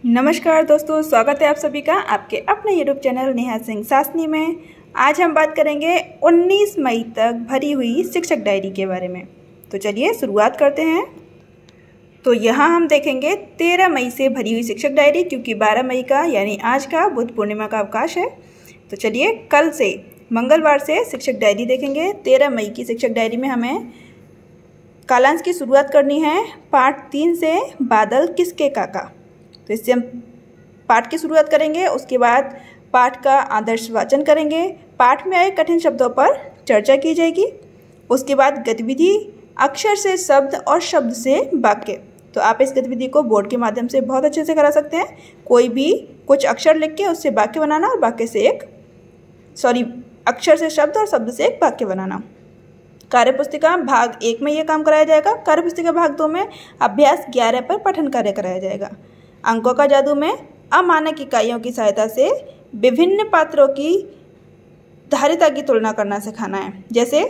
नमस्कार दोस्तों, स्वागत है आप सभी का आपके अपने यूट्यूब चैनल नेहा सिंह सासनी में। आज हम बात करेंगे 19 मई तक भरी हुई शिक्षक डायरी के बारे में। तो चलिए शुरुआत करते हैं। तो यहाँ हम देखेंगे 13 मई से भरी हुई शिक्षक डायरी, क्योंकि 12 मई का यानी आज का बुद्ध पूर्णिमा का अवकाश है। तो चलिए कल से मंगलवार से शिक्षक डायरी देखेंगे। 13 मई की शिक्षक डायरी में हमें कालांश की शुरुआत करनी है पाठ 3 से, बादल किसके काका। तो इससे हम पाठ की शुरुआत करेंगे। उसके बाद पाठ का आदर्श वाचन करेंगे। पाठ में आए कठिन शब्दों पर चर्चा की जाएगी। उसके बाद गतिविधि अक्षर से शब्द और शब्द से वाक्य। तो आप इस गतिविधि को बोर्ड के माध्यम से बहुत अच्छे से करा सकते हैं। कोई भी कुछ अक्षर लिख के उससे वाक्य बनाना और वाक्य से अक्षर से शब्द और शब्द से एक वाक्य बनाना। कार्यपुस्तिका भाग 1 में यह काम कराया जाएगा। कार्यपुस्तिका भाग 2 में अभ्यास 11 पर पठन कार्य कराया जाएगा। अंकों का जादू में अमानक इकाइयों की सहायता से विभिन्न पात्रों की धारिता की तुलना करना सिखाना है। जैसे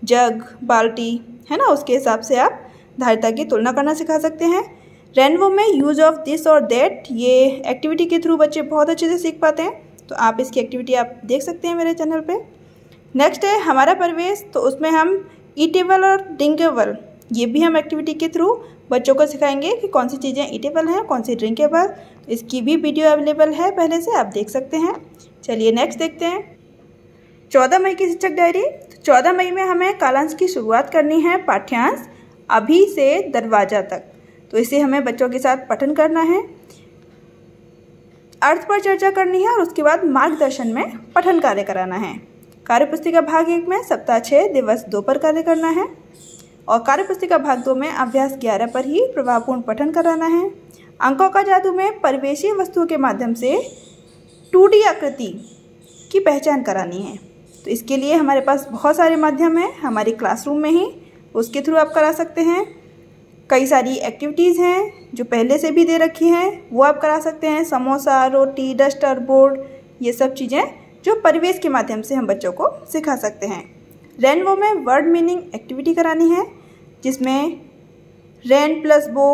जग, बाल्टी है ना, उसके हिसाब से आप धारिता की तुलना करना सिखा सकते हैं। रेनबो में यूज ऑफ दिस और दैट, ये एक्टिविटी के थ्रू बच्चे बहुत अच्छे से सीख पाते हैं। तो आप इसकी एक्टिविटी आप देख सकते हैं मेरे चैनल पे। नेक्स्ट है हमारा परिवेश। तो उसमें हम ईटेबल और ड्रिंकेबल, ये भी हम एक्टिविटी के थ्रू बच्चों को सिखाएंगे कि कौन सी चीज़ें ईटेबल हैं, कौन सी ड्रिंकेबल। इसकी भी वीडियो अवेलेबल है पहले से, आप देख सकते हैं। चलिए नेक्स्ट देखते हैं 14 मई की शिक्षक डायरी। 14 मई में हमें कालांश की शुरुआत करनी है पाठ्यांश अभी से दरवाजा तक। तो इसे हमें बच्चों के साथ पठन करना है, अर्थ पर चर्चा करनी है और उसके बाद मार्गदर्शन में पठन कार्य कराना है। कार्यपुस्तिका भाग 1 में सप्ताह 6 दिवस 2 पर कार्य करना है और कार्यपुस्तिका भाग 2 में अभ्यास 11 पर ही प्रभावपूर्ण पठन कराना है। अंकों का जादू में परिवेशीय वस्तुओं के माध्यम से 2D आकृति की पहचान करानी है। तो इसके लिए हमारे पास बहुत सारे माध्यम हैं हमारी क्लासरूम में ही, उसके थ्रू आप करा सकते हैं। कई सारी एक्टिविटीज़ हैं जो पहले से भी दे रखी हैं, वो आप करा सकते हैं। समोसा, रोटी, डस्टर, बोर्ड, ये सब चीज़ें जो परिवेश के माध्यम से हम बच्चों को सिखा सकते हैं। रेनबो में वर्ड मीनिंग एक्टिविटी करानी है, जिसमें रेन प्लस बो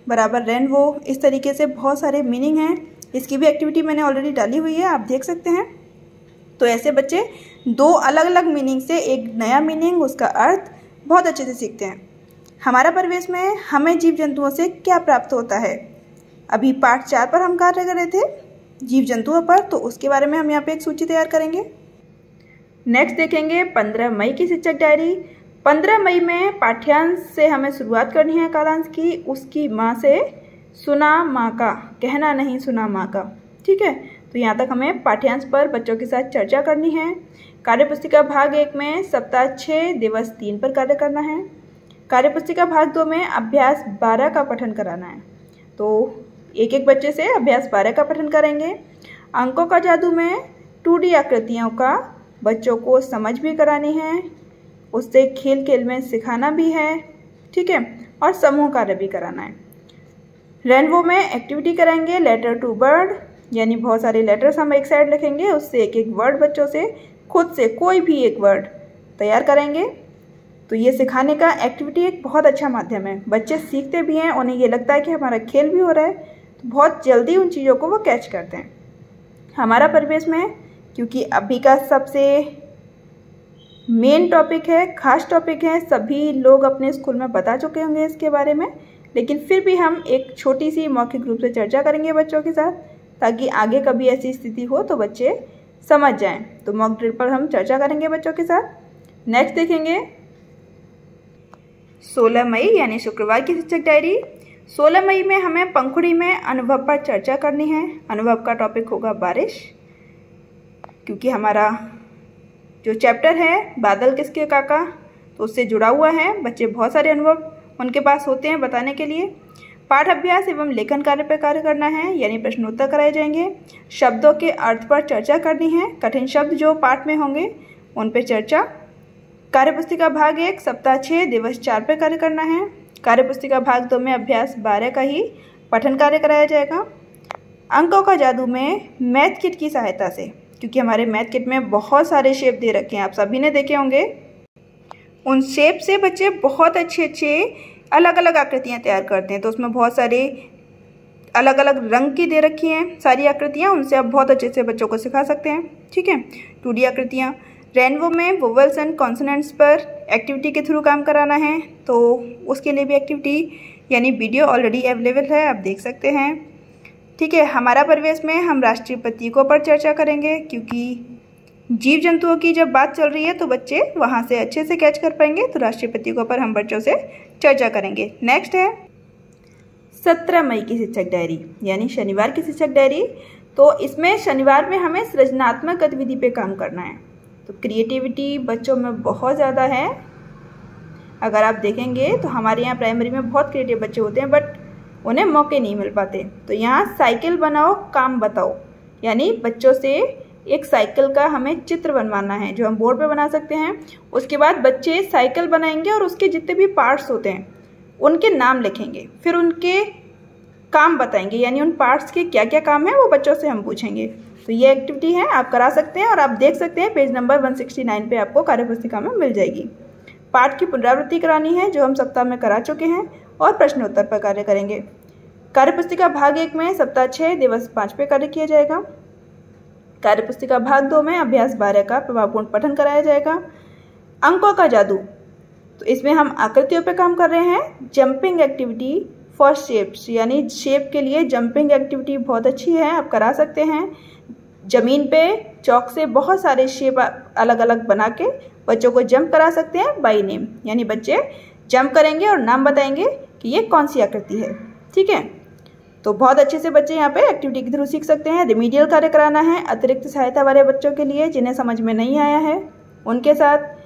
बराबर रेनबो, इस तरीके से बहुत सारे मीनिंग हैं। इसकी भी एक्टिविटी मैंने ऑलरेडी डाली हुई है, आप देख सकते हैं। तो ऐसे बच्चे 2 अलग अलग मीनिंग से एक नया मीनिंग, उसका अर्थ बहुत अच्छे से सीखते हैं। हमारा परिवेश में हमें जीव जंतुओं से क्या प्राप्त होता है। अभी पाठ 4 पर हम कार्य कर रहे थे जीव जंतुओं पर, तो उसके बारे में हम यहाँ पे एक सूची तैयार करेंगे। नेक्स्ट देखेंगे 15 मई की शिक्षक डायरी। 15 मई में पाठ्यांश से हमें शुरुआत करनी है कालांश की। उसकी माँ से सुना माँ का, कहना नहीं सुना माँ का, ठीक है। तो यहाँ तक हमें पाठ्यांश पर बच्चों के साथ चर्चा करनी है। कार्यपुस्तिका भाग 1 में सप्ताह 6 दिवस 3 पर कार्य करना है। कार्यपुस्तिका भाग 2 में अभ्यास 12 का पठन कराना है। तो एक एक बच्चे से अभ्यास 12 का पठन करेंगे। अंकों का जादू में 2D आकृतियों का बच्चों को समझ भी करानी है, उससे खेल खेल में सिखाना भी है, ठीक है, और समूह कार्य भी कराना है। रेनबो में एक्टिविटी कराएंगे लेटर टू बर्ड, यानी बहुत सारे लेटर्स हम एक साइड लिखेंगे, उससे एक एक वर्ड बच्चों से खुद से कोई भी एक वर्ड तैयार करेंगे। तो ये सिखाने का एक्टिविटी एक बहुत अच्छा माध्यम है। बच्चे सीखते भी हैं, उन्हें ये लगता है कि हमारा खेल भी हो रहा है, तो बहुत जल्दी उन चीज़ों को वो कैच करते हैं। हमारा परिवेश में, क्योंकि अभी का सबसे मेन टॉपिक है, खास टॉपिक है, सभी लोग अपने स्कूल में बता चुके होंगे इसके बारे में, लेकिन फिर भी हम एक छोटी सी मौखिक रूप से चर्चा करेंगे बच्चों के साथ, ताकि आगे कभी ऐसी स्थिति हो तो बच्चे समझ जाएं। तो मॉक ड्रिल पर हम चर्चा करेंगे बच्चों के साथ। नेक्स्ट देखेंगे 16 मई यानी शुक्रवार की शिक्षक डायरी। 16 मई में हमें पंखुड़ी में अनुभव पर चर्चा करनी है। अनुभव का टॉपिक होगा बारिश, क्योंकि हमारा जो चैप्टर है बादल किसके काका, तो उससे जुड़ा हुआ है। बच्चे बहुत सारे अनुभव उनके पास होते हैं बताने के लिए। पाठ अभ्यास एवं लेखन कार्य पर कार्य करना है, यानी प्रश्नोत्तर कराए जाएंगे। शब्दों के अर्थ पर चर्चा करनी है, कठिन शब्द जो पाठ में होंगे उन पर चर्चा। कार्यपुस्तिका भाग 1 सप्ताह 6 दिवस 4 पर कार्य करना है। कार्यपुस्तिका भाग 2 में अभ्यास 12 का ही पठन कार्य कराया जाएगा। अंकों का जादू में मैथ किट की सहायता से, क्योंकि हमारे मैथ किट में बहुत सारे शेप दे रखे हैं, आप सभी ने देखे होंगे। उन शेप से बच्चे बहुत अच्छे अलग अलग आकृतियाँ तैयार करते हैं। तो उसमें बहुत सारे अलग अलग रंग की दे रखी हैं सारी आकृतियाँ, उनसे आप बहुत अच्छे से बच्चों को सिखा सकते हैं। ठीक है, 2D आकृतियाँ। रेनबो में वोवेल्स एंड कॉन्सोनेंट्स पर एक्टिविटी के थ्रू काम कराना है, तो उसके लिए भी एक्टिविटी यानी वीडियो ऑलरेडी अवेलेबल है, आप देख सकते हैं। ठीक है, हमारा परिवेश में हम राष्ट्रीय प्रतीकों पर चर्चा करेंगे, क्योंकि जीव जंतुओं की जब बात चल रही है तो बच्चे वहाँ से अच्छे से कैच कर पाएंगे, तो राष्ट्रीय प्रतीकों पर हम बच्चों से चर्चा करेंगे। नेक्स्ट है 17 मई की शिक्षक डायरी यानी शनिवार की शिक्षक डायरी। तो इसमें शनिवार में हमें सृजनात्मक गतिविधि पे काम करना है, तो क्रिएटिविटी बच्चों में बहुत ज़्यादा है। अगर आप देखेंगे तो हमारे यहाँ प्राइमरी में बहुत क्रिएटिव बच्चे होते हैं, बट उन्हें मौके नहीं मिल पाते। तो यहाँ साइकिल बनाओ काम बताओ, यानी बच्चों से एक साइकिल का हमें चित्र बनवाना है जो हम बोर्ड पे बना सकते हैं। उसके बाद बच्चे साइकिल बनाएंगे और उसके जितने भी पार्ट्स होते हैं उनके नाम लिखेंगे, फिर उनके काम बताएंगे, यानी उन पार्ट्स के क्या क्या काम है वो बच्चों से हम पूछेंगे। तो ये एक्टिविटी है, आप करा सकते हैं और आप देख सकते हैं पेज नंबर 169 पे आपको कार्यपुस्तिका में मिल जाएगी। पाठ की पुनरावृत्ति करानी है जो हम सप्ताह में करा चुके हैं, और प्रश्नोत्तर पर कार्य करेंगे। कार्यपुस्तिका भाग 1 में सप्ताह 6 दिवस 5 पे कार्य किया जाएगा। कार्यपुस्तिका भाग 2 में अभ्यास 12 का प्रभावपूर्ण पठन कराया जाएगा। अंकों का जादू, तो इसमें हम आकृतियों पे काम कर रहे हैं। जंपिंग एक्टिविटी फॉर शेप्स, यानी शेप के लिए जंपिंग एक्टिविटी बहुत अच्छी है, आप करा सकते हैं। जमीन पे चौक से बहुत सारे शेप अलग अलग बना के बच्चों को जंप करा सकते हैं बाय नेम, यानी बच्चे जंप करेंगे और नाम बताएंगे कि ये कौन सी आकृति है। ठीक है, तो बहुत अच्छे से बच्चे यहाँ पे एक्टिविटी के थ्रू सीख सकते हैं। रिमीडियल कार्य कराना है अतिरिक्त सहायता वाले बच्चों के लिए जिन्हें समझ में नहीं आया है, उनके साथ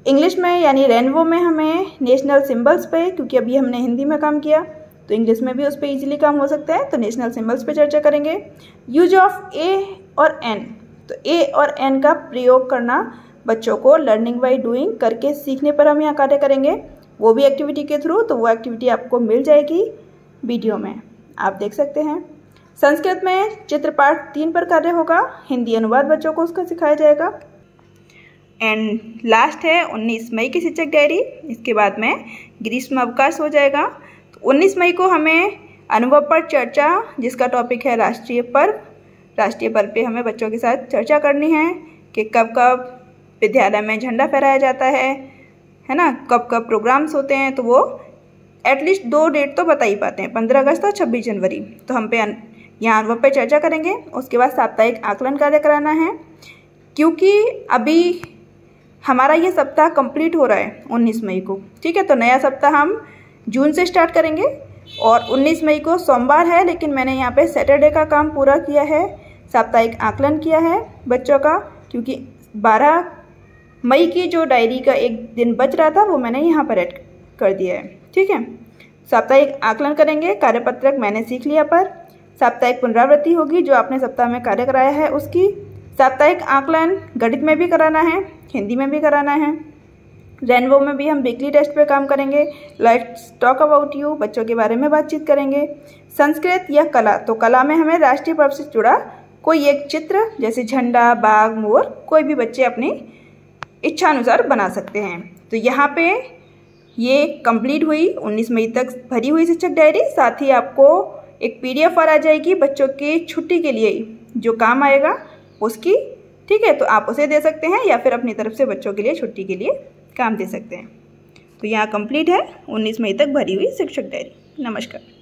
इंग्लिश में यानी रेनबो में हमें नेशनल सिंबल्स पे, क्योंकि अभी हमने हिंदी में काम किया तो इंग्लिश में भी उस पर ईजिली काम हो सकता है, तो नेशनल सिंबल्स पे चर्चा करेंगे। यूज ऑफ ए और एन, तो ए और एन का प्रयोग करना बच्चों को लर्निंग बाय डूइंग करके सीखने पर हम यहाँ कार्य करेंगे, वो भी एक्टिविटी के थ्रू। तो वो एक्टिविटी आपको मिल जाएगी वीडियो में, आप देख सकते हैं। संस्कृत में चित्रपाठ 3 पर कार्य होगा, हिंदी अनुवाद बच्चों को उसका सिखाया जाएगा। एंड लास्ट है 19 मई की शिक्षक डायरी, इसके बाद में ग्रीष्म अवकाश हो जाएगा। तो 19 मई को हमें अनुभव पर चर्चा, जिसका टॉपिक है राष्ट्रीय पर्व। राष्ट्रीय पर्व पे हमें बच्चों के साथ चर्चा करनी है कि कब कब विद्यालय में झंडा फहराया जाता है ना, कब कब प्रोग्राम्स होते हैं। तो वो एटलीस्ट 2 डेट तो बता ही पाते हैं, 15 अगस्त और 26 जनवरी। तो हम पे यहाँ अनुभव पे चर्चा करेंगे। उसके बाद साप्ताहिक आकलन कार्य कराना है, क्योंकि अभी हमारा ये सप्ताह कंप्लीट हो रहा है 19 मई को। ठीक है, तो नया सप्ताह हम जून से स्टार्ट करेंगे और 19 मई को सोमवार है, लेकिन मैंने यहाँ पे सैटरडे का काम पूरा किया है, साप्ताहिक आकलन किया है बच्चों का, क्योंकि 12 मई की जो डायरी का एक दिन बच रहा था वो मैंने यहाँ पर ऐड कर दिया है। ठीक है, साप्ताहिक आकलन करेंगे। कार्यपत्रक मैंने सीख लिया, पर साप्ताहिक पुनरावृत्ति होगी जो आपने सप्ताह में कार्य कराया है उसकी। साप्ताहिक आकलन गणित में भी कराना है, हिंदी में भी कराना है। रेनबो में भी हम वीकली टेस्ट पे काम करेंगे। लेट्स टॉक अबाउट यू, बच्चों के बारे में बातचीत करेंगे। संस्कृत या कला, तो कला में हमें राष्ट्रीय पर्व से जुड़ा कोई एक चित्र, जैसे झंडा, बाघ, मोर, कोई भी बच्चे अपनी इच्छानुसार बना सकते हैं। तो यहाँ पे ये कंप्लीट हुई 19 मई तक भरी हुई शिक्षक डायरी। साथ ही आपको एक PDF आ जाएगी बच्चों की छुट्टी के लिए जो काम आएगा उसकी। ठीक है, तो आप उसे दे सकते हैं या फिर अपनी तरफ से बच्चों के लिए छुट्टी के लिए काम दे सकते हैं। तो यहाँ कंप्लीट है 19 मई तक भरी हुई शिक्षक डायरी। नमस्कार।